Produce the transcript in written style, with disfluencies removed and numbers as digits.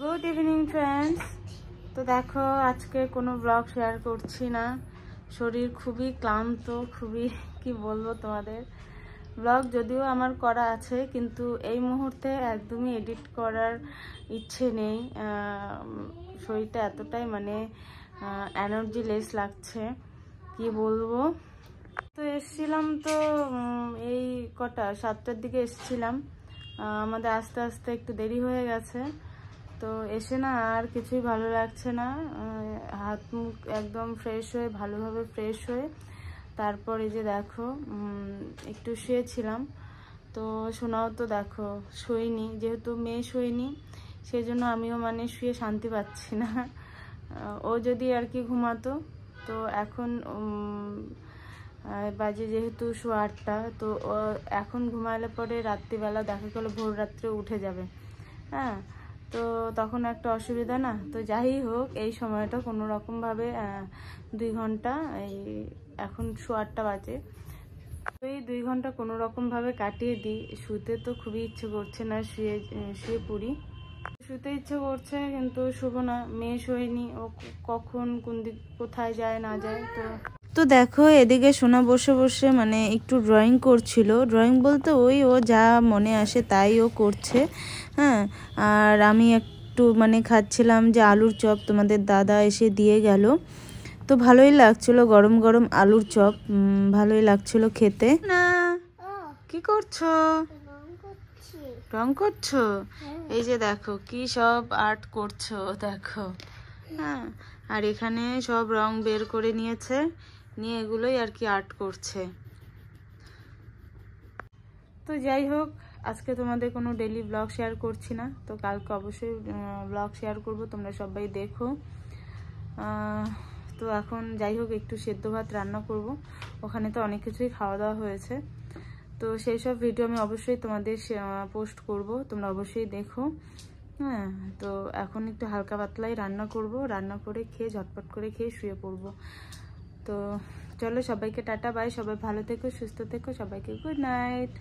Good evening friends. তো দেখো আজকে কোনো ব্লগ শেয়ার করছি না, শরীর খুবই ক্লান্ত, খুবই কি বলবো তোমাদের। ব্লগ যদিও আমার করা আছে, কিন্তু এই মুহূর্তে একদমই এডিট করার ইচ্ছে নেই। শরীরটা এতটাই এনার্জি লেস লাগছে, কি বলবো। তো এসছিলাম তো এই কটা 7টার দিকে এসছিলাম। আমাদের আস্তে আস্তে একটু দেরি হয়ে গেছে। তো এসে না আর কিছুই ভালো লাগছে না। হাত মুখ একদম ফ্রেশ হয়ে, ভালোভাবে ফ্রেশ হয়ে তারপর এই যে দেখো একটু শুয়েছিলাম। তো শোনাও তো দেখো শুইনি, যেহেতু মেয়ে শুইনি সেই জন্য আমিও শুয়ে শান্তি পাচ্ছি না। ও যদি আর কি ঘুমাতো। তো এখন বাজে যেহেতু 8:30, তো এখন ঘুমালে পরে রাত্রিবেলা দেখা গেলো ভোর রাত্রে উঠে যাবে। হ্যাঁ, তো তখন একটা অসুবিধা না। তো যাই হোক, এই সময়টা কোনো রকমভাবে 2 ঘন্টা, এই এখন 8:30 বাজে, তো এই 2 ঘন্টা কোনো রকমভাবে কাটিয়ে দিই। শুতে তো খুবই ইচ্ছে করছে না, শুয়ে পড়ি। শুতে ইচ্ছে করছে কিন্তু শুবো না, মেয়ে শোয়নি, ও কখন কোন দিক কোথায় যায় না যায়। তো দেখো এদিকে সোনা বসে বসে একটু ড্রয়িং করছিল। ড্রয়িং বলতে ওই ও যা মনে আসে তাই ও করছে। হ্যাঁ, আর আমি একটু খাচ্ছিলাম যে আলুর চপ, তোমাদের দাদা এসে দিয়ে গেল। তো ভালোই লাগছিল, গরম গরম আলুর চপ, ভালোই লাগছিল খেতে। না, কি করছো? রং করছো? এই যে দেখো কি সব আর্ট করছো দেখো। হ্যাঁ, আর এখানে সব রং বের করে নিয়েছে, নিয়ে এগুলোই আর কি আর্ট করছে। তো যাই হোক, আজকে তোমাদের কোনো ডেইলি ব্লগ শেয়ার করছি না, তো কালকে অবশ্যই ব্লগ শেয়ার করব, তোমরা সবাই দেখো। তো এখন যাই হোক একটু সেদ্ধ ভাত রান্না করব, ওখানে তো অনেক কিছুই খাওয়া দাওয়া হয়েছে। তো সেই সব ভিডিও আমি অবশ্যই তোমাদের পোস্ট করব, তোমরা অবশ্যই দেখো। হ্যাঁ, তো এখন একটু হালকা পাতলাই রান্না করব, রান্না করে খেয়ে ঝটপট করে খেয়ে শুয়ে পড়বো। তো চলো, সবাইকে টাটা বাই, সবাই ভালো থেকো, সুস্থ থেকো, সবাইকে গুড নাইট।